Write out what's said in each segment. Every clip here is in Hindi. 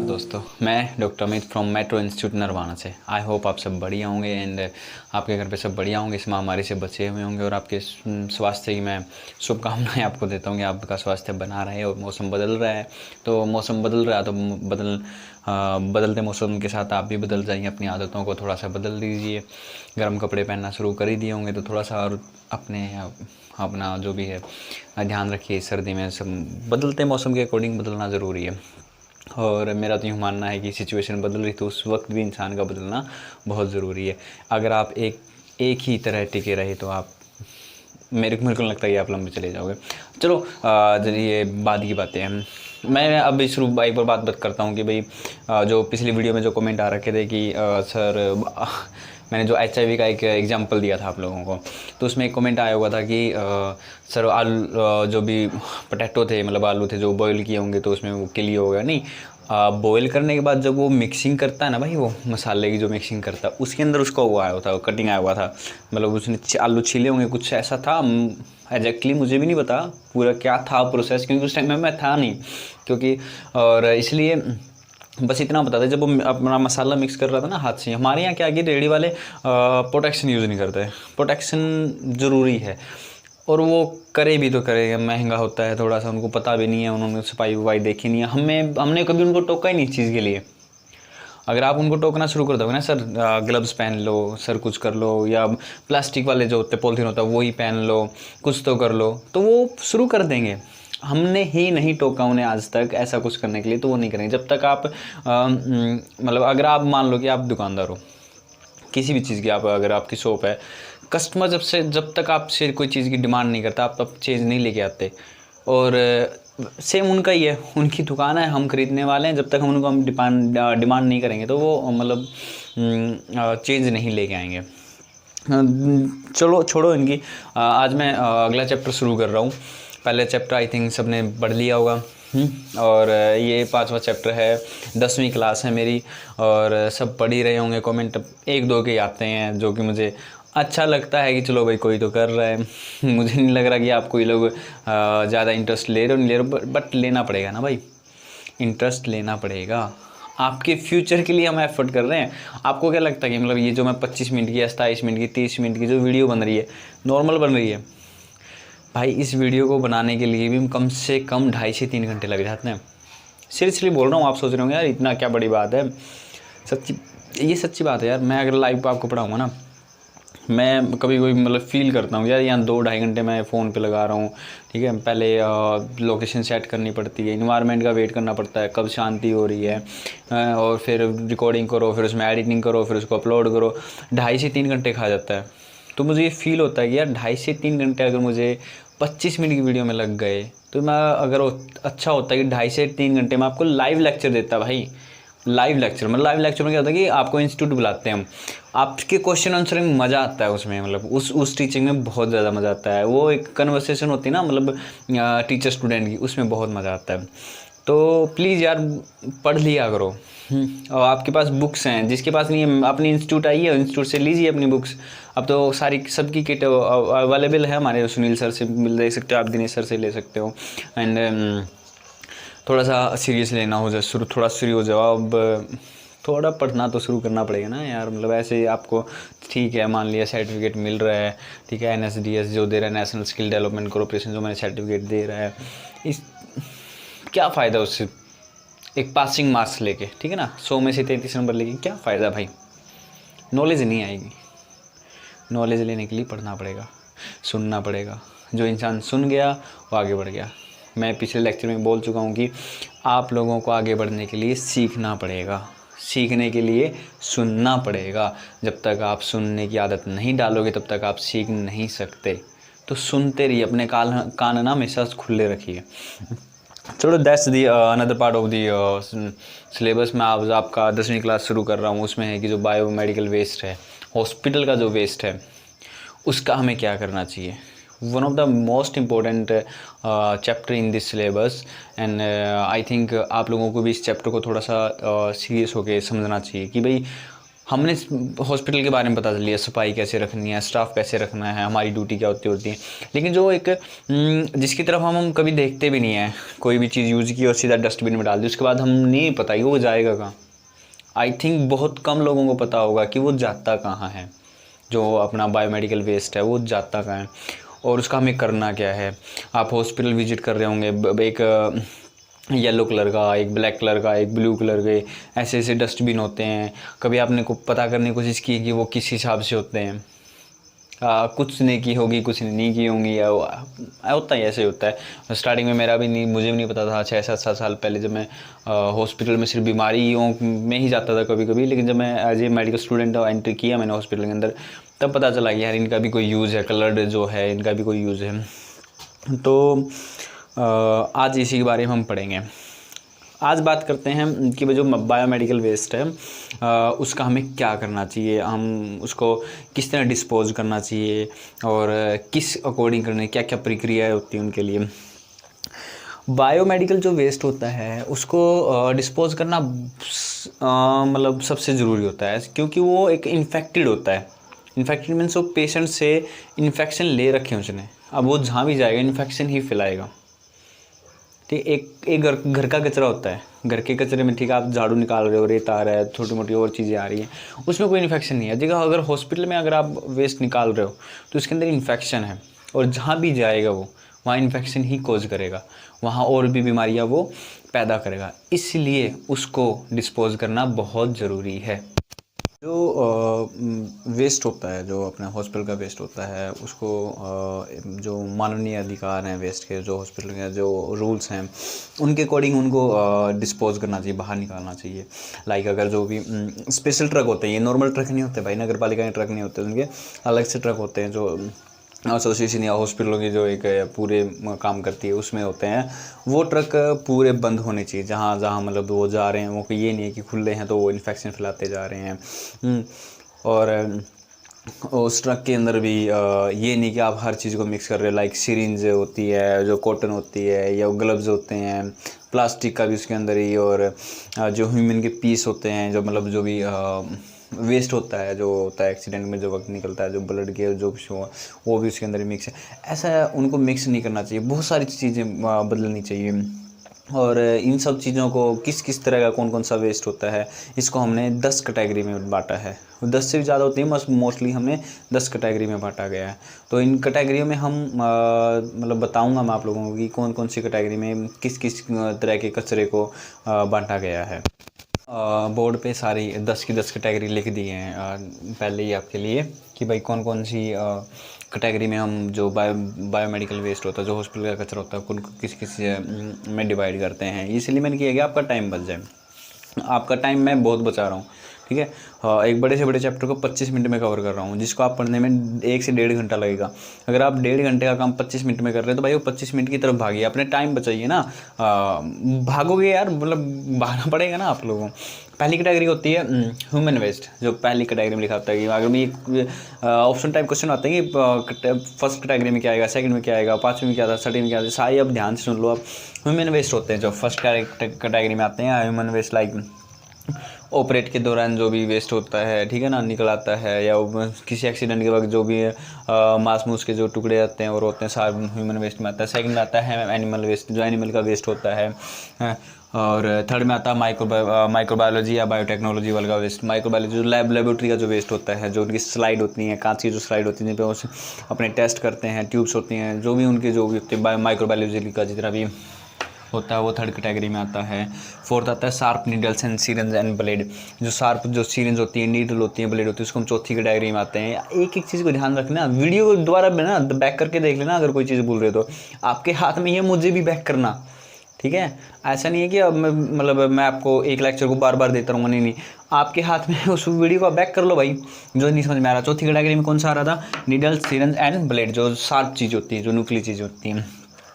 दोस्तों, मैं doctor Amit from metro institute Narwana से। आई होप आप सब बढ़िया होंगे एंड आपके घर पे सब बढ़िया होंगे, इस महामारी से बचे हुए होंगे और आपके स्वास्थ्य की मैं शुभकामनाएं आपको देता हूँ कि आपका स्वास्थ्य बना रहे। और मौसम बदल रहा है, तो मौसम बदल रहा है तो बदलते मौसम के साथ आप भी बदल जाइए, अपनी आदतों को थोड़ा सा बदल दीजिए। गर्म कपड़े पहनना शुरू कर ही दिए होंगे तो थोड़ा सा और अपना जो भी है ध्यान रखिए। सर्दी में सब बदलते मौसम के अकॉर्डिंग बदलना ज़रूरी है। और मेरा तो यूँ मानना है कि सिचुएशन बदल रही तो उस वक्त भी इंसान का बदलना बहुत ज़रूरी है। अगर आप एक ही तरह टिके रहे तो आप मेरे को लगता है कि आप लंबे चले जाओगे। चलो ये बाद की बातें हैं। मैं अब शुरू एक बार बात करता हूँ कि भाई जो पिछली वीडियो में जो कमेंट आ रखे थे कि सर मैंने जो HIV का एक एग्जांपल दिया था आप लोगों को, तो उसमें एक कमेंट आया हुआ था कि सर आलू जो भी पोटैटो थे, मतलब आलू थे जो बॉईल किए होंगे तो उसमें वो किली हो गया। नहीं, बॉईल करने के बाद जब वो मिक्सिंग करता है ना भाई, वो मसाले की जो मिक्सिंग करता है उसके अंदर उसका वो आया हुआ था, कटिंग आया हुआ था। मतलब उसने आलू छीले होंगे, कुछ ऐसा था। एग्जैक्टली मुझे भी नहीं पता पूरा क्या था प्रोसेस, क्योंकि उस टाइम में मैं था नहीं, क्योंकि और इसलिए बस इतना पता था जब वो अपना मसाला मिक्स कर रहा था ना हाथ से। हमारे यहाँ क्या कि रेडी वाले प्रोटेक्शन यूज़ नहीं करते। प्रोटेक्शन ज़रूरी है, और वो करे भी तो करे, महंगा होता है थोड़ा सा, उनको पता भी नहीं है, उन्होंने सफाई वफाई देखी नहीं है। हमने कभी उनको टोका ही नहीं इस चीज़ के लिए। अगर आप उनको टोकना शुरू कर दोगे ना, सर ग्लव्स पहन लो, सर कुछ कर लो, या प्लास्टिक वाले जो होते पॉलीथीन होता है वही पहन लो, कुछ तो कर लो, तो वो शुरू कर देंगे। हमने ही नहीं टोका उन्हें आज तक ऐसा कुछ करने के लिए, तो वो नहीं करेंगे जब तक आप मतलब अगर आप मान लो कि आप दुकानदार हो किसी भी चीज़ की, आप अगर आपकी शॉप है, कस्टमर जब तक आपसे कोई चीज़ की डिमांड नहीं करता, आप चीज़ नहीं लेके आते। और सेम उनका ही है, उनकी दुकान है, हम खरीदने वाले हैं, जब तक हम उनको डिमांड नहीं करेंगे तो वो मतलब चीज़ नहीं लेके आएंगे। चलो छोड़ो इनकी। आज मैं अगला चैप्टर शुरू कर रहा हूँ। पहले चैप्टर आई थिंक सबने पढ़ लिया होगा, और ये 5वां चैप्टर है। 10वीं क्लास है मेरी, और सब पढ़ ही रहे होंगे। कमेंट एक दो के आते हैं जो कि मुझे अच्छा लगता है कि चलो भाई कोई तो कर रहा है। मुझे नहीं लग रहा कि आप कोई लोग ज़्यादा इंटरेस्ट ले रहे हो, नहीं ले रहे हो, बट लेना पड़ेगा ना भाई, इंटरेस्ट लेना पड़ेगा। आपके फ्यूचर के लिए हम एफर्ट कर रहे हैं। आपको क्या लगता है कि मतलब ये जो मैं 25 मिनट की या 27 मिनट की 30 मिनट की जो वीडियो बन रही है, नॉर्मल बन रही है भाई? इस वीडियो को बनाने के लिए भी कम से कम 2.5 से 3 घंटे लग जाते हैं। सीरियसली बोल रहा हूँ। आप सोच रहे होंगे यार इतना क्या बड़ी बात है, सच्ची, ये सच्ची बात है यार। मैं अगर लाइव आपको पढ़ाऊँगा ना, मैं कभी कोई मतलब फ़ील करता हूँ यार यहाँ 2-2.5 घंटे मैं फ़ोन पे लगा रहा हूँ, ठीक है। पहले लोकेशन सेट करनी पड़ती है, इन्वायरमेंट का वेट करना पड़ता है कब शांति हो रही है, और फिर रिकॉर्डिंग करो, फिर उसमें एडिटिंग करो, फिर उसको अपलोड करो। 2.5 से 3 घंटे खा जाता है। तो मुझे ये फ़ील होता है कि यार 2.5 से 3 घंटे अगर मुझे 25 मिनट की वीडियो में लग गए तो मैं अगर अच्छा होता है कि 2.5 से 3 घंटे में आपको लाइव लेक्चर देता भाई। लाइव लेक्चर में क्या होता है कि आपको इंस्टीट्यूट बुलाते हैं हम, आपके क्वेश्चन आंसरिंग में मज़ा आता है उसमें, मतलब उस टीचिंग में बहुत ज़्यादा मज़ा आता है। वो एक कन्वर्सेशन होती है ना, मतलब टीचर स्टूडेंट की, उसमें बहुत मज़ा आता है। तो प्लीज़ यार पढ़ लिया करो। और आपके पास बुक्स हैं, जिसके पास नहीं है अपनी इंस्टीट्यूट आइए, इंस्टीट्यूट से लीजिए अपनी बुक्स। अब तो सारी सबकी किट अवेलेबल है हमारे। सुनील सर से मिल ले सकते हो आप, दिनेश सर से ले सकते हो। एंड थोड़ा सा सीरियस लेना हो जाए, थोड़ा शुरू हो जाओ। अब थोड़ा पढ़ना तो शुरू करना पड़ेगा ना यार। मतलब ऐसे आपको ठीक है, मान लिया सर्टिफिकेट मिल रहा है, ठीक है, NSDS जो दे रहा है, नेशनल स्किल डेवलपमेंट कॉर्पोरेशन जो मैंने सर्टिफिकेट दे रहा है, इस क्या फ़ायदा उससे? एक पासिंग मार्क्स लेके, ठीक है ना, 100 में से 33 नंबर लेके क्या फ़ायदा भाई? नॉलेज नहीं आएगी। नॉलेज लेने के लिए पढ़ना पड़ेगा, सुनना पड़ेगा। जो इंसान सुन गया वो आगे बढ़ गया। मैं पिछले लेक्चर में बोल चुका हूँ कि आप लोगों को आगे बढ़ने के लिए सीखना पड़ेगा, सीखने के लिए सुनना पड़ेगा। जब तक आप सुनने की आदत नहीं डालोगे तब तक आप सीख नहीं सकते। तो सुनते रहिए, अपने कान ना हमेशा खुले रखिए। चलो that's the another part of the syllabus में। आज आपका 10वीं क्लास शुरू कर रहा हूँ। उसमें है कि जो बायोमेडिकल वेस्ट है, हॉस्पिटल का जो वेस्ट है, उसका हमें क्या करना चाहिए। One of the most important chapter in this syllabus. And I think आप लोगों को भी इस चैप्टर को थोड़ा सा सीरियस होकर समझना चाहिए कि भाई हमने हॉस्पिटल के बारे में पता लिया, सफाई कैसे रखनी है, स्टाफ कैसे रखना है, हमारी ड्यूटी क्या होती है। लेकिन जो एक जिसकी तरफ हम कभी देखते भी नहीं है, कोई भी चीज़ यूज़ की और सीधा डस्टबिन में डाल दी, उसके बाद हम नहीं पता कि वो जाएगा कहाँ। आई थिंक बहुत कम लोगों को पता होगा कि वो जाता कहाँ है, जो अपना बायोमेडिकल वेस्ट है वो जाता कहाँ है और उसका हमें करना क्या है। आप हॉस्पिटल विजिट कर रहे होंगे, एक येलो कलर का, एक ब्लैक कलर का, एक ब्लू कलर के, ऐसे ऐसे डस्टबिन होते हैं। कभी आपने को पता करने की कोशिश की कि वो किस हिसाब से होते हैं? कुछ ने की होगी, कुछ ने नहीं की होंगी, या होता है, ऐसे होता है। स्टार्टिंग में मेरा भी नहीं, मुझे भी नहीं पता था 6-7 साल पहले, जब मैं हॉस्पिटल में सिर्फ बीमारियों में ही जाता था कभी कभी। लेकिन जब मैं as a medical student entry किया मैंने हॉस्पिटल के अंदर, तब पता चला कि यार इनका भी कोई यूज़ है, कलर्ड जो है इनका भी कोई यूज़ है। तो आज इसी के बारे में हम पढ़ेंगे। आज बात करते हैं कि जो बायोमेडिकल वेस्ट है उसका हमें क्या करना चाहिए, हम उसको किस तरह डिस्पोज करना चाहिए और किस अकॉर्डिंग करने, क्या क्या प्रक्रियाएं होती हैं उनके लिए। बायोमेडिकल जो वेस्ट होता है उसको डिस्पोज करना मतलब सबसे ज़रूरी होता है, क्योंकि वो एक इन्फेक्टेड होता है। इन्फेक्टेड मीन्स वो पेशेंट से इन्फेक्शन ले रखे हैं उसने, अब वो जहाँ भी जाएगा इन्फेक्शन ही फैलाएगा। ठीक, एक घर का कचरा होता है, घर के कचरे में ठीक है आप झाड़ू निकाल रहे हो, रेत आ रहा है, छोटी मोटी और चीज़ें आ रही हैं, उसमें कोई इन्फेक्शन नहीं है। जगह अगर हॉस्पिटल में अगर आप वेस्ट निकाल रहे हो तो उसके अंदर इन्फेक्शन है, और जहाँ भी जाएगा वो वहाँ इन्फेक्शन ही कोज करेगा, वहाँ और भी बीमारियाँ वो पैदा करेगा। इसलिए उसको डिस्पोज करना बहुत ज़रूरी है। जो वेस्ट होता है, जो अपने हॉस्पिटल का वेस्ट होता है, उसको जो मानवीय अधिकार हैं वेस्ट के, जो हॉस्पिटल के जो रूल्स हैं उनके अकॉर्डिंग उनको डिस्पोज करना चाहिए, बाहर निकालना चाहिए। लाइक अगर जो भी स्पेशल ट्रक होते हैं, ये नॉर्मल ट्रक नहीं होते भाई, नगर पालिका के ट्रक नहीं होते, उनके अलग से ट्रक होते हैं जो एसोसिएशन या हॉस्पिटलों की जो एक पूरे काम करती है उसमें होते हैं। वो ट्रक पूरे बंद होने चाहिए, जहाँ जहाँ मतलब वो जा रहे हैं, वो ये नहीं है कि खुले हैं तो वो इन्फेक्शन फैलाते जा रहे हैं। और उस ट्रक के अंदर भी ये नहीं कि आप हर चीज़ को मिक्स कर रहे हो, लाइक सिरिंज होती है, जो कॉटन होती है, या ग्लव्स होते हैं, प्लास्टिक का भी उसके अंदर ही, और जो ह्यूमन के पीस होते हैं, जो मतलब जो भी वेस्ट होता है, जो होता है एक्सीडेंट में जो वक्त निकलता है, जो ब्लड के जो भी वो भी उसके अंदर ही मिक्स है। ऐसा उनको मिक्स नहीं करना चाहिए, बहुत सारी चीज़ें बदलनी चाहिए। और इन सब चीज़ों को किस किस तरह का कौन कौन सा वेस्ट होता है, इसको हमने 10 कैटेगरी में बांटा है। 10 से भी ज़्यादा होती है, बस मोस्टली हमने 10 कैटेगरी में बांटा गया है। तो इन कैटेगरियों में हम मतलब बताऊंगा मैं आप लोगों को कि कौन कौन सी कैटेगरी में किस किस तरह के कचरे को बांटा गया है। बोर्ड पे सारी 10 की 10 कैटेगरी लिख दी हैं पहले ही आपके लिए, कि भाई कौन कौन सी कैटेगरी में हम जो बायोमेडिकल वेस्ट होता है, जो हॉस्पिटल का कचरा होता है, उनको किस किस में डिवाइड करते हैं। इसलिए मैंने किया कि आपका टाइम बच जाए। आपका टाइम मैं बहुत बचा रहा हूँ, ठीक है। एक बड़े से बड़े चैप्टर को 25 मिनट में कवर कर रहा हूँ, जिसको आप पढ़ने में 1 से 1.5 घंटा लगेगा। अगर आप 1.5 घंटे का काम 25 मिनट में कर रहे हैं तो भाई वो 25 मिनट की तरफ भागिए, अपने टाइम बचाइए ना। भागोगे यार, मतलब भागना पड़ेगा ना आप लोगों। पहली कैटेगरी होती है ह्यूमन वेस्ट, जो पहली कैटेगरी में लिखा होता है कि अगर भी ऑप्शन टाइप क्वेश्चन आते हैं कि फर्स्ट कैटेगरी में क्या आएगा, सेकंड में क्या आएगा, पाँचवीं में क्या आता है, छठी में क्या आता है, सारी अब ध्यान से सुन लो। अब ह्यूमन वेस्ट होते हैं जो फर्स्ट कैटेगरी में आते हैं। ह्यूमन वेस्ट लाइक ऑपरेट के दौरान जो भी वेस्ट होता है, ठीक है ना, निकल आता है, या किसी एक्सीडेंट के वक्त जो भी मांस मूस के जो टुकड़े आते हैं और होते हैं, सारे ह्यूमन वेस्ट में आता है। सेकंड में आता है एनिमल वेस्ट, जो एनिमल का वेस्ट होता है। और थर्ड में आता है माइक्रोबायोलॉजी या बायोटेक्नोलॉजी वाला वेस्ट। माइक्रोबायोलॉजी जो लेबोरेटरी का जो वेस्ट होता है, जो उनकी स्लाइड होती हैं, कांच की जो स्लाइड होती है जिन पर वो अपने टेस्ट करते हैं, ट्यूब्स होती हैं, जो भी उनके जो भी होते हैं माइक्रोबायोलॉजी का जितना भी होता है वो थर्ड कैटेगरी में आता है। फोर्थ आता है sharp needles and syringe and blade, जो शार्प जो सीरेंज होती है, नीडल होती है, ब्लेड होती है, उसको हम चौथी कैटेगरी में आते हैं। एक एक चीज़ को ध्यान रखना, वीडियो को दोबारा में ना बैक करके देख लेना, अगर कोई चीज़ भूल रहे हो तो आपके हाथ में ये मुझे भी बैक करना, ठीक है। ऐसा नहीं है कि अब मतलब मैं आपको एक लेक्चर को बार बार देता रहूँगा, नहीं, आपके हाथ में उस वीडियो को बैक कर लो भाई, जो नहीं समझ में आ रहा। चौथी कैटेगरी में कौन सा आ रहा था, नीडल सीरेंज एंड ब्लेड, जो शार्प चीज़ होती है, जो नुकीली चीज़ होती है।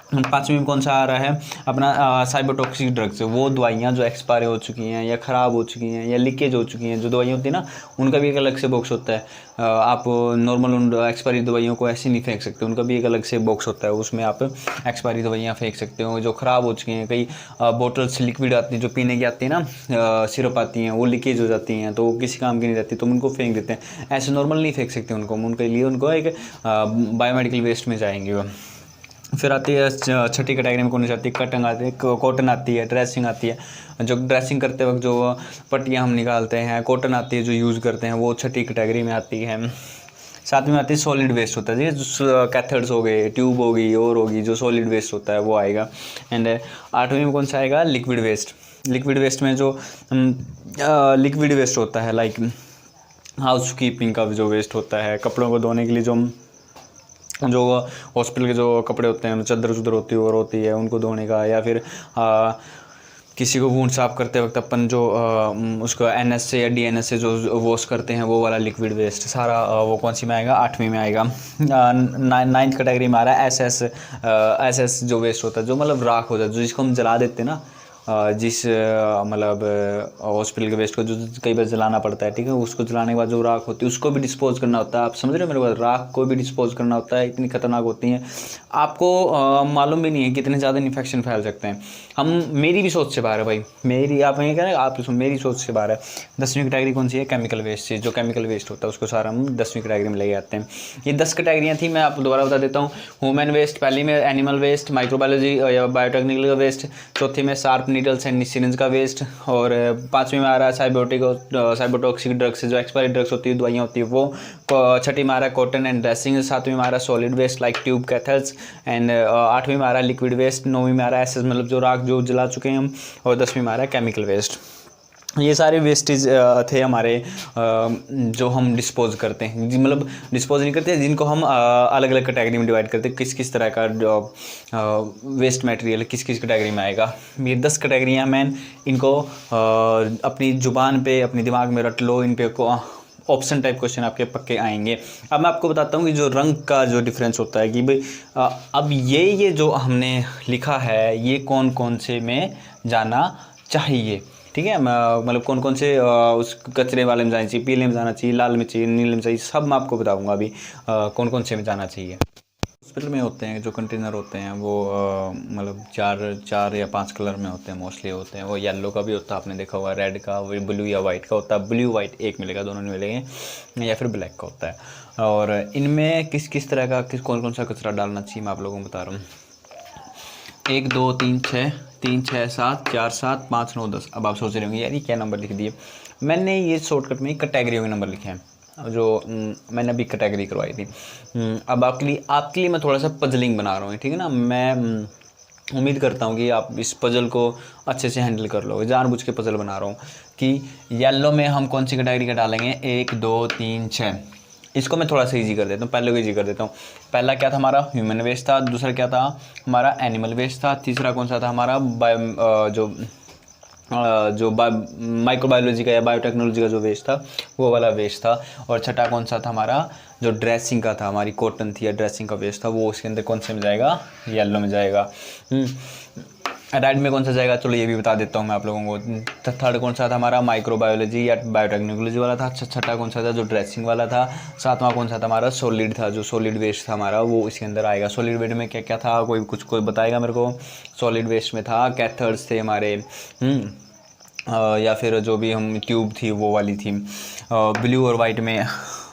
पाँचवीं में कौन सा आ रहा है अपना साइबोटॉक्सिक ड्रग्स। वो दवाइयाँ जो एक्सपायर हो चुकी हैं या ख़राब हो चुकी हैं या लीकेज हो चुकी हैं, जो दवाइयाँ होती हैं ना, उनका भी एक अलग से बॉक्स होता है। आप नॉर्मल उन एक्सपायरी दवाइयों को ऐसे नहीं फेंक सकते, उनका भी एक अलग से बॉक्स होता है, उसमें आप एक्सपायरी दवाइयाँ फेंक सकते हो जो ख़राब हो चुकी हैं। कई बोटल्स लिक्विड आती हैं जो पीने की आती है ना, सिरप आती हैं, वो लीकेज हो जाती हैं तो वो किसी काम की नहीं रहती, तो उनको फेंक देते हैं। ऐसे नॉर्मल नहीं फेंक सकते उनको, उनके लिए उनको एक बायोमेडिकल वेस्ट में जाएंगे वो। फिर आती है छठी कैटेगरी में कौन सी आती है, कटन आती है, कॉटन आती है, ड्रेसिंग आती है, जो ड्रेसिंग करते वक्त जो पट्टियाँ हम निकालते हैं, कॉटन आती है जो यूज़ करते हैं, वो छठी कैटेगरी में आती है। साथ में आती है सॉलिड वेस्ट होता है, जो कैथड्स हो गए, ट्यूब होगी और होगी, जो सॉलिड वेस्ट होता है वो आएगा। एंड आठवीं में कौन सा आएगा, लिक्विड वेस्ट। लिक्विड वेस्ट में जो लिक्विड वेस्ट होता है लाइक हाउस कीपिंग का जो वेस्ट होता है, कपड़ों को धोने के लिए जो हॉस्पिटल के जो कपड़े होते हैं, चादर चुदर होती है उनको धोने का, या फिर किसी को वूंड साफ करते वक्त अपन जो उसको NS से या DNS से जो वॉश करते हैं, वो वाला लिक्विड वेस्ट सारा वो कौन सी में आएगा, आठवीं में आएगा। नाइन्थ कैटेगरी में आ रहा है SS जो वेस्ट होता है, जो मतलब राख होता है, जो जिसको हम जला देते हैं ना, जिस मतलब हॉस्पिटल के वेस्ट को जो कई बार जलाना पड़ता है, ठीक है, उसको जलाने के बाद जो राख होती है उसको भी डिस्पोज करना होता है। आप समझ रहे हो मेरे को, राख को भी डिस्पोज करना होता है, इतनी खतरनाक होती हैं, आपको मालूम भी नहीं है कितने ज़्यादा इन्फेक्शन फैल सकते हैं। हम मेरी भी सोच से बाहर है भाई, मेरी आप ये कह रहे हैं आप मेरी सोच से बाहर है। 10वीं कैटेगरी कौन सी है, केमिकल वेस्ट से, जो केमिकल वेस्ट होता है उसको सारा हम 10वीं कैटेगरी में ले आते हैं। ये 10 कैटेगरियाँ थी, मैं आपको दोबारा बता देता हूँ। ह्यूमन वेस्ट पहली में, एनिमल वेस्ट, माइक्रोबायोलॉजी या बायोटेक्निकल वेस्ट, चौथी में शार्प नीडल्स एंड सिरिंज का वेस्ट, और पाँचवीं में आ रहा है साइबोटॉक्सिक ड्रग्स, जो एक्सपायरी ड्रग्स होती है, दवाइयाँ होती है वो। छठी में आ रहा है कॉटन एंड ड्रेसिंग, सातवीं में आ रहा है सॉलिड वेस्ट लाइक ट्यूब कैथल्स, एंड आठवीं में आ रहा है लिक्विड वेस्ट, नौवीं में आ रहा है SS मतलब जो राख जो जला चुके हैं हम, और 10वीं में आ रहा है केमिकल वेस्ट। ये सारे वेस्टेज थे हमारे जो हम डिस्पोज करते हैं, मतलब डिस्पोज नहीं करते, जिनको हम अलग अलग कैटेगरी में डिवाइड करते हैं, किस किस तरह का वेस्ट मटेरियल किस किस कैटेगरी में आएगा। ये 10 कैटेगरियाँ मैन, इनको अपनी ज़ुबान पे अपने दिमाग में रट लो, इन पे को ऑप्शन टाइप क्वेश्चन आपके पक्के आएंगे। अब मैं आपको बताता हूँ कि जो रंग का जो डिफरेंस होता है कि भाई अब ये जो हमने लिखा है ये कौन कौन से में जाना चाहिए, ठीक है, मतलब कौन कौन से उस कचरे वाले में जाना चाहिए, पीले में जाना चाहिए, लाल में चाहिए, नीले में चाहिए, सब मैं आपको बताऊंगा अभी कौन कौन से में जाना चाहिए। हॉस्पिटल में होते हैं जो कंटेनर होते हैं वो मतलब चार या 5 कलर में होते हैं, मोस्टली होते हैं। वो येलो का भी होता है, आपने देखा होगा, रेड का, वो ब्लू या वाइट का होता है। ब्लू वाइट एक मिलेगा, दोनों नहीं मिलेंगे, या फिर ब्लैक का होता है। और इनमें किस किस तरह का कौन कौन सा कचरा डालना चाहिए मैं आप लोगों को बता रहा हूँ। 1 2 3 6 3 6 7 4 7 5 9 10। अब आप सोच रहे होंगे यार ये क्या नंबर लिख दिए। मैंने ये शॉर्टकट में कैटेगरियों के नंबर लिखे हैं जो मैंने अभी कैटेगरी करवाई थी। अब आपके लिए मैं थोड़ा सा पजलिंग बना रहा हूँ, ठीक है ना। मैं उम्मीद करता हूँ कि आप इस पजल को अच्छे से हैंडल कर लोगे। जानबूझ के पजल बना रहा हूँ कि येलो में हम कौन सी कैटेगरी का डालेंगे। 1 2 3 6। इसको मैं थोड़ा सा ईजी कर देता हूँ, पहले को ईजी कर देता हूँ। पहला क्या था हमारा, ह्यूमन वेस्ट था। दूसरा क्या था हमारा, एनिमल वेस्ट था। तीसरा कौन सा था हमारा, माइक्रोबायोलॉजी का या बायोटेक्नोलॉजी का जो वेस्ट था वो वाला वेस्ट था। और छठा कौन सा था हमारा, जो ड्रेसिंग का था, हमारी कॉटन थी या ड्रेसिंग का वेस्ट था, वो उसके अंदर कौन से में जाएगा, येलो में जाएगा। रेड में कौन सा जाएगा, चलो ये भी बता देता हूँ मैं आप लोगों को। थर्ड कौन सा था हमारा, माइक्रोबायोलॉजी या बायोटेक्नोलॉजी वाला था। छठा कौन सा था, जो ड्रेसिंग वाला था। सातवां कौन सा था हमारा, सॉलिड था, जो सॉलिड वेस्ट था हमारा, वो इसके अंदर आएगा। सॉलिड वेस्ट में क्या क्या था, कोई बताएगा मेरे को। सॉलिड वेस्ट में था कैथर्स थे हमारे, या फिर जो भी हम ट्यूब थी वो वाली थी।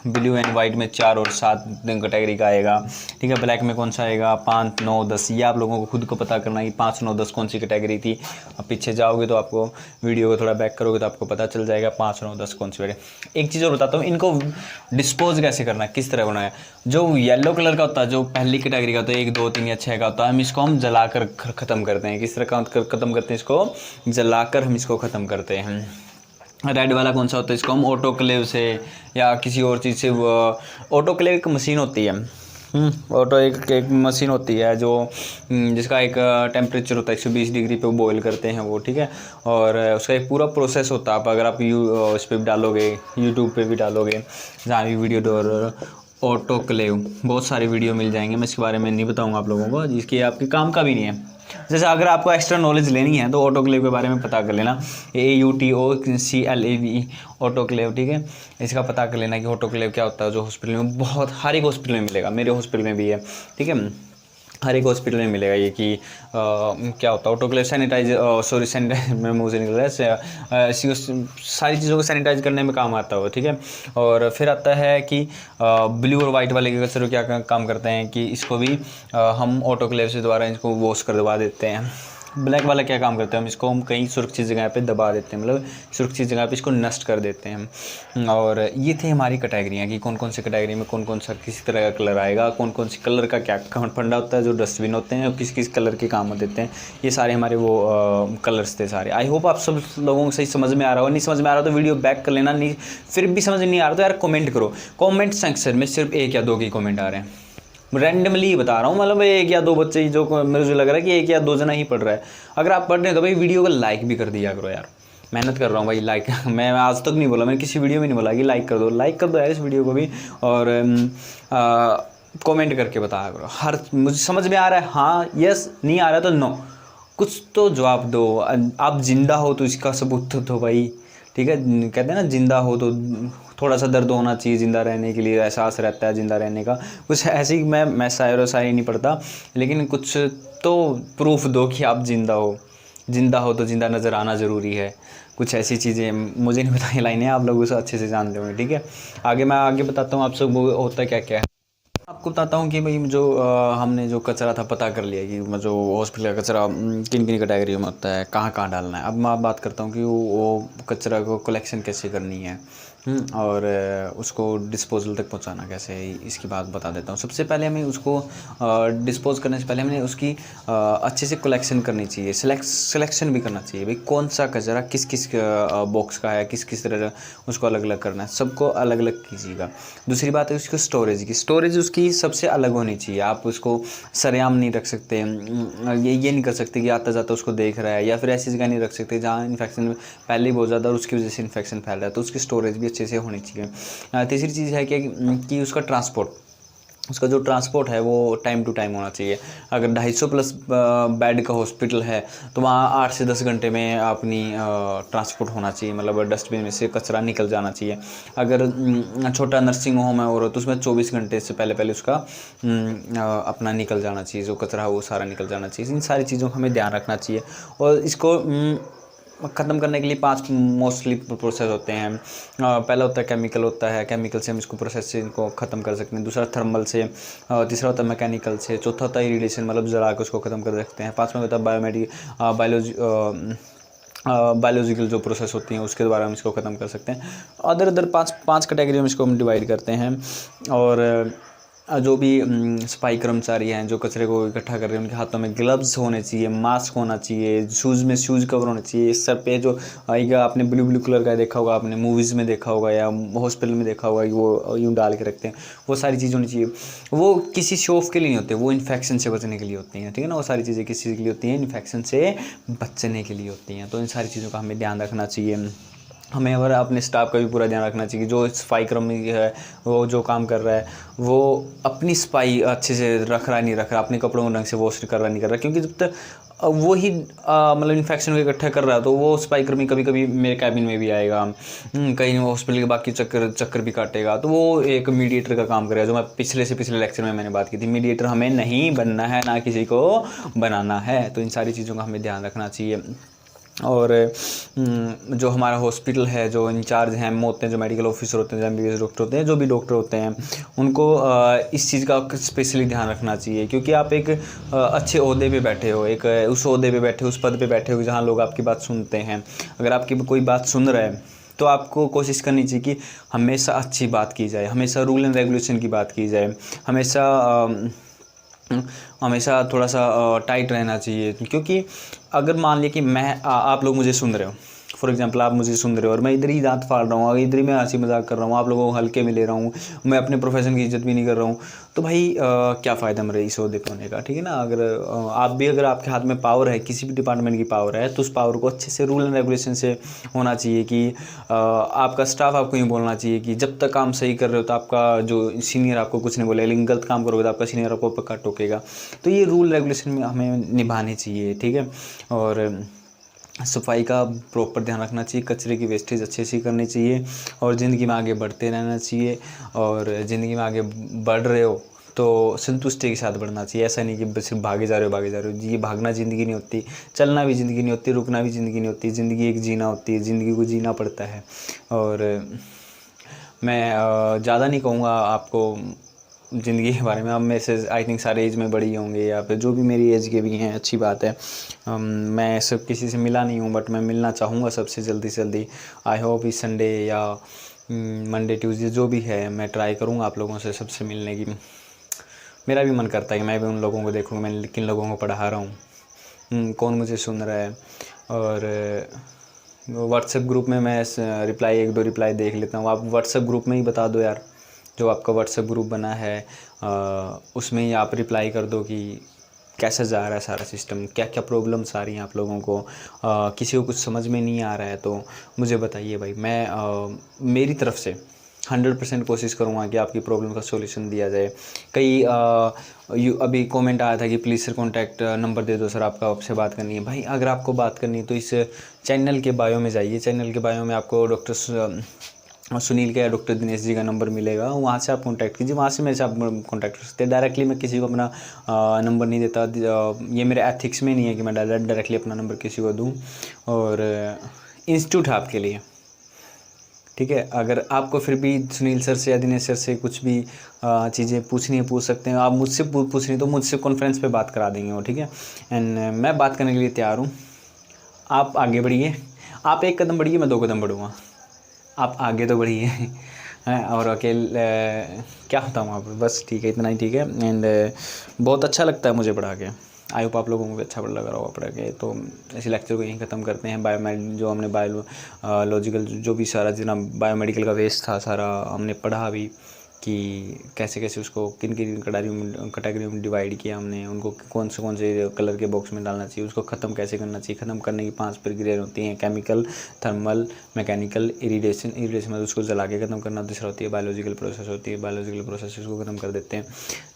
ब्लू एंड वाइट में 4 और 7 कैटेगरी का आएगा, ठीक है। ब्लैक में कौन सा आएगा, 5 9 10। ये आप लोगों को खुद को पता करना है कि 5 9 10 कौन सी कैटेगरी थी। अब पीछे जाओगे तो आपको वीडियो को थोड़ा बैक करोगे तो आपको पता चल जाएगा 5 9 10 कौन सी कैटेगरी। एक चीज़ और बताता हूँ, इनको डिस्पोज कैसे करना है, किस तरह बनाया। जो येलो कलर का होता है, जो पहली कैटेगरी का होता है, 1 2 3 या 6 का होता है, हम इसको हम जला कर ख़त्म करते हैं। किस तरह ख़त्म करते हैं, इसको जला कर हम इसको ख़त्म करते हैं। रेड वाला कौन सा होता है, इसको हम ऑटोक्लेव से या किसी और चीज़ से, ऑटोक्लेव एक मशीन होती है। एक मशीन होती है जो जिसका एक टेम्परेचर होता है 120 डिग्री पे बॉईल करते हैं वो, ठीक है। और उसका एक पूरा प्रोसेस होता है। अगर आप इस पर भी डालोगे, यूट्यूब पे भी डालोगे, जहाँ भी वीडियो ऑटोक्लेव, बहुत सारी वीडियो मिल जाएंगे, मैं इसके बारे में नहीं बताऊंगा आप लोगों को, जिसकी आपके काम का भी नहीं है। जैसे अगर आपको एक्स्ट्रा नॉलेज लेनी है तो ऑटोक्लेव के बारे में पता कर लेना, AUTOCLAVE ऑटोक्लेव, ठीक है। इसका पता कर लेना कि ऑटोक्लेव क्या होता है, जो हॉस्पिटल में बहुत हर एक हॉस्पिटल में मिलेगा, मेरे हॉस्पिटल में भी है, ठीक है, हर एक हॉस्पिटल में मिलेगा ये कि क्या होता है ऑटोक्लेव। सैनिटाइज मेरे मुँह से निकल रहा है, सारी चीज़ों को सैनिटाइज करने में काम आता है, ठीक है। और फिर आता है कि ब्लू और वाइट वाले के कचरे क्या काम करते हैं कि इसको भी हम ऑटोक्लेव से दोबारा इसको वॉश करवा देते हैं। ब्लैक वाला क्या काम करते हैं, हम इसको हम कहीं सुरक्षित जगह पे दबा देते हैं, मतलब सुरक्षित जगह पे इसको नष्ट कर देते हैं। और ये थे हमारी कैटेगरियाँ कि कौन कौन से कैटेगरी में कौन कौन सा किस तरह का कलर आएगा, कौन कौन से कलर का क्या फंडा होता है, जो डस्टबिन होते हैं किस किस कलर के काम देते हैं। ये सारे हमारे वो कलर्स थे सारे। आई होप आप सब लोगों को सही समझ में आ रहा हो। नहीं समझ में आ रहा तो वीडियो बैक कर लेना, नहीं फिर भी समझ नहीं आ रहा तो यार कमेंट करो। कमेंट सेक्शन में सिर्फ 1 या 2 के कमेंट आ रहे हैं, रैंडमली बता रहा हूँ, मतलब 1 या 2 बच्चे जो मुझे लग रहा है कि 1 या 2 जना ही पढ़ रहा है। अगर आप पढ़ रहे हैं तो भाई वीडियो को लाइक भी कर दिया करो यार, मेहनत कर रहा हूँ भाई। लाइक मैं आज तक नहीं बोला, मैंने किसी वीडियो में नहीं बोला कि लाइक कर दो यार इस वीडियो को भी। और कमेंट करके बताया करो। हर मुझे समझ में आ रहा है हाँ यस, नहीं आ रहा तो नो, कुछ तो जवाब दो। आप जिंदा हो तो इसका सबूत तो भाई, ठीक है। कहते हैं ना जिंदा हो तो थोड़ा सा दर्द होना चाहिए, ज़िंदा रहने के लिए एहसास रहता है ज़िंदा रहने का। कुछ ऐसी मैं शायरी नहीं पढ़ता, लेकिन कुछ तो प्रूफ दो कि आप ज़िंदा हो तो ज़िंदा नज़र आना ज़रूरी है। कुछ ऐसी चीज़ें मुझे नहीं पता, ये लाइनें आप लोग उसे अच्छे से जानते होंगे, ठीक है। आगे मैं आगे बताता हूँ आप सब वो होता क्या क्या है। आपको बताता हूँ कि भाई जो हमने जो कचरा था पता कर लिया कि जो हॉस्पिटल का कचरा किन किन कैटेगरी में होता है, कहाँ कहाँ डालना है। अब मैं बात करता हूँ कि वो कचरा को कलेक्शन कैसे करनी है और उसको डिस्पोजल तक पहुँचाना कैसे है, इसकी बात बता देता हूँ। सबसे पहले हमें उसको डिस्पोज करने से पहले हमें उसकी अच्छे से कलेक्शन करनी चाहिए, सिलेक्शन भी करना चाहिए भाई कौन सा कचरा किस किस बॉक्स का है, किस किस तरह उसको अलग अलग करना है, सबको अलग अलग कीजिएगा। दूसरी बात है उसकी स्टोरेज की, स्टोरेज उसकी सबसे अलग होनी चाहिए। आप उसको सरेआम नहीं रख सकते, ये नहीं कर सकते कि आता जाता उसको देख रहा है, या फिर ऐसी जगह नहीं रख सकते जहाँ इन्फेक्शन पहले ही बहुत ज़्यादा और उसकी वजह से इन्फेक्शन फैल रहा है, तो उसकी स्टोरेज भी अच्छे से होनी चाहिए। तीसरी चीज़ है कि उसका ट्रांसपोर्ट, उसका जो ट्रांसपोर्ट है वो टाइम टू टाइम होना चाहिए। अगर 250 प्लस बेड का हॉस्पिटल है तो वहाँ 8 से 10 घंटे में अपनी ट्रांसपोर्ट होना चाहिए, मतलब डस्टबिन में से कचरा निकल जाना चाहिए। अगर छोटा नर्सिंग होम है और तो उसमें 24 घंटे से पहले उसका अपना निकल जाना चाहिए, जो कचरा है वो सारा निकल जाना चाहिए। इन सारी चीज़ों का हमें ध्यान रखना चाहिए। और इसको ख़त्म करने के लिए 5 मोस्टली प्रोसेस होते हैं। पहला होता है केमिकल होता है, केमिकल से हम इसको प्रोसेस से इनको ख़त्म कर सकते हैं। दूसरा थर्मल से, तीसरा होता है मैकेनिकल से, चौथा होता है इरिडेशन, मतलब जला के उसको ख़त्म कर सकते हैं। 5वां होता है बायोलॉजिकल जो प्रोसेस होती हैं उसके द्वारा हम इसको ख़त्म कर सकते हैं। अदर पाँच कैटेगरी में इसको हम डिवाइड करते हैं। और जो भी सफाई कर्मचारी हैं जो कचरे को इकट्ठा कर रहे हैं उनके हाथों में ग्लव्स होने चाहिए, मास्क होना चाहिए, शूज़ में शूज़ कवर होने चाहिए। सर पे जो आएगा, आपने ब्लू कलर का देखा होगा, आपने मूवीज़ में देखा होगा या हॉस्पिटल में देखा होगा कि वो यूँ डाल के रखते हैं, वो सारी चीज़ होनी चाहिए। वो किसी शो ऑफ के लिए नहीं होते, वो इन्फेक्शन से बचने के लिए होती हैं, ठीक है ना। वो सारी चीज़ें किस चीज़ के लिए होती हैं, इन्फेक्शन से बचने के लिए होती हैं। तो इन सारी चीज़ों का हमें ध्यान रखना चाहिए। हमें और अपने स्टाफ का भी पूरा ध्यान रखना चाहिए। जो सफाई कर्मी है वो जो काम कर रहा है वो अपनी सफाई अच्छे से रख रहा है नहीं रख रहा, अपने कपड़ों को ढंग से वॉश कर रहा नहीं कर रहा, क्योंकि जब तक वो ही मतलब इन्फेक्शन को इकट्ठा कर रहा है तो वो सफाई कर्मी कभी कभी मेरे कैबिन में भी आएगा, कहीं हॉस्पिटल के बाकी चक्कर भी काटेगा, तो वो एक मीडिएटर का काम करेगा। जो मैं पिछले लेक्चर में मैंने बात की थी, मीडिएटर हमें नहीं बनना है, ना किसी को बनाना है। तो इन सारी चीज़ों का हमें ध्यान रखना चाहिए। और जो हमारा हॉस्पिटल है, जो इंचार्ज हैं होते हैं, जो मेडिकल ऑफिसर होते हैं, जो MBBS डॉक्टर होते हैं, जो भी डॉक्टर होते हैं, उनको इस चीज़ का स्पेशली ध्यान रखना चाहिए। क्योंकि आप एक अच्छे ओहदे पे बैठे हो, एक उस ओहदे पे बैठे हो, उस पद पे बैठे हो जहाँ लोग आपकी बात सुनते हैं। अगर आपकी कोई बात सुन रहा है तो आपको कोशिश करनी चाहिए कि हमेशा अच्छी बात की जाए, हमेशा रूल एंड रेगुलेशन की बात की जाए, हमेशा थोड़ा सा टाइट रहना चाहिए। क्योंकि अगर मान लिया कि आप लोग मुझे सुन रहे हो, फॉर एग्जांपल आप मुझे सुन रहे हो और मैं इधर ही दांत फाड़ रहा हूँ और इधर ही मैं हंसी मजाक कर रहा हूँ, आप लोगों को हल्के में ले रहा हूँ, मैं अपने प्रोफेशन की इज्जत भी नहीं कर रहा हूँ, तो भाई क्या फ़ायदा मेरे इस ओहदे पे होने का, ठीक है ना। अगर आप भी, अगर आपके हाथ में पावर है, किसी भी डिपार्टमेंट की पावर है, तो उस पावर को अच्छे से रूल एंड रेगुलेशन से होना चाहिए कि आपका स्टाफ आपको यूँ बोलना चाहिए कि जब तक काम सही कर रहे हो तो आपका जो सीनियर आपको कुछ नहीं बोलेगा, लेकिन गलत काम करोगे तो आपका सीनियर आपको पक्का टोकेगा। तो ये रूल रेगुलेशन में हमें निभाने चाहिए, ठीक है। और सफाई का प्रॉपर ध्यान रखना चाहिए, कचरे की वेस्टेज अच्छे से करनी चाहिए और ज़िंदगी में आगे बढ़ते रहना चाहिए। और ज़िंदगी में आगे बढ़ रहे हो तो संतुष्टि के साथ बढ़ना चाहिए, ऐसा नहीं कि बस सिर्फ भागे जा रहे हो। ये भागना ज़िंदगी नहीं होती, चलना भी ज़िंदगी नहीं होती, रुकना भी ज़िंदगी नहीं होती, ज़िंदगी एक जीना होती है, ज़िंदगी को जीना पड़ता है। और मैं ज़्यादा नहीं कहूँगा आपको ज़िंदगी के बारे में, अब मेरे से आई थिंक सारे एज में बड़ी ही होंगे या फिर जो भी मेरी एज के भी हैं, अच्छी बात है। मैं सब किसी से मिला नहीं हूँ, बट मैं मिलना चाहूँगा सबसे जल्दी से जल्दी। आई होप इस संडे या मंडे ट्यूसडे जो भी है, मैं ट्राई करूँगा आप लोगों से सबसे मिलने की। मेरा भी मन करता है कि मैं भी उन लोगों को देखूँ, मैं किन लोगों को पढ़ा रहा हूँ, कौन मुझे सुन रहा है। और व्हाट्सएप ग्रुप में मैं रिप्लाई, एक दो रिप्लाई देख लेता हूँ। आप व्हाट्सएप ग्रुप में ही बता दो यार, जो आपका व्हाट्सएप ग्रुप बना है उसमें ही आप रिप्लाई कर दो कि कैसा जा रहा है सारा सिस्टम, क्या क्या प्रॉब्लम्स आ रही हैं आप लोगों को। किसी को कुछ समझ में नहीं आ रहा है तो मुझे बताइए भाई, मैं मेरी तरफ से 100% कोशिश करूँगा कि आपकी प्रॉब्लम का सॉल्यूशन दिया जाए। कई अभी कमेंट आया था कि प्लीज़ सर कॉन्टैक्ट नंबर दे दो सर, आपसे बात करनी है। भाई अगर आपको बात करनी है तो इस चैनल के बायो में जाइए, चैनल के बायो में आपको डॉक्टर सुनील का या डॉक्टर दिनेश जी का नंबर मिलेगा, वहाँ से आप कांटेक्ट कीजिए, वहाँ से मेरे से आप कांटेक्ट कर सकते हैं। डायरेक्टली मैं किसी को अपना नंबर नहीं देता, ये मेरे एथिक्स में नहीं है कि मैं डायरेक्टली अपना नंबर किसी को दूँ। और इंस्टीट्यूट है आपके लिए, ठीक है। अगर आपको फिर भी सुनील सर से या दिनेश सर से कुछ भी चीज़ें पूछनी है पूछ सकते हैं। आप मुझसे पूछनी तो मुझसे कॉन्फ्रेंस पे बात करा देंगे वो, ठीक है। एंड मैं बात करने के लिए तैयार हूँ। आप आगे बढ़िए, आप 1 कदम बढ़िए, मैं 2 कदम बढ़ूँगा, आप आगे तो बढ़िए हैं। और अकेले क्या होता हूँ आप, बस ठीक है, इतना ही ठीक है। एंड बहुत अच्छा लगता है मुझे पढ़ा के। आई होप आप लोगों को भी अच्छा लग रहा होगा पढ़ा के। तो इसी लेक्चर को यहीं ख़त्म करते हैं। जो हमने बायोलॉजिकल जो भी सारा जितना बायोमेडिकल का वेस्ट था सारा हमने पढ़ा भी, कि कैसे कैसे उसको किन किन कैटेगरी में डिवाइड किया हमने, उनको कौन से कलर के बॉक्स में डालना चाहिए, उसको ख़त्म कैसे करना चाहिए। ख़त्म करने की 5 प्रक्रिया होती हैं, केमिकल, थर्मल, मैकेनिकल, इरिडेशन मतलब उसको जला के ख़त्म करना। दूसरा होती है बायोलॉजिकल प्रोसेस होती है, बायोलॉजिकल प्रोसेस उसको ख़त्म कर देते हैं।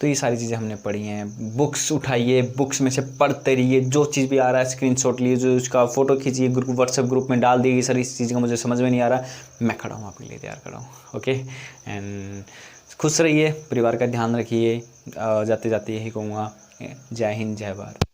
तो ये सारी चीज़ें हमने पढ़ी हैं। बुक्स उठाइए, बुक्स में से पढ़ते रहिए, जो चीज़ भी आ रहा है स्क्रीनशॉट लिए, जो उसका फ़ोटो खींचिए, व्हाट्सएप ग्रुप में डाल दिए, सर इस चीज़ का मुझे समझ में नहीं आ रहा, मैं खड़ा हूँ आपके लिए, तैयार खड़ा हूँ। ओके, एंड खुश रहिए, परिवार का ध्यान रखिए। जाते जाते यही कहूँगा, जय हिंद, जय भारत।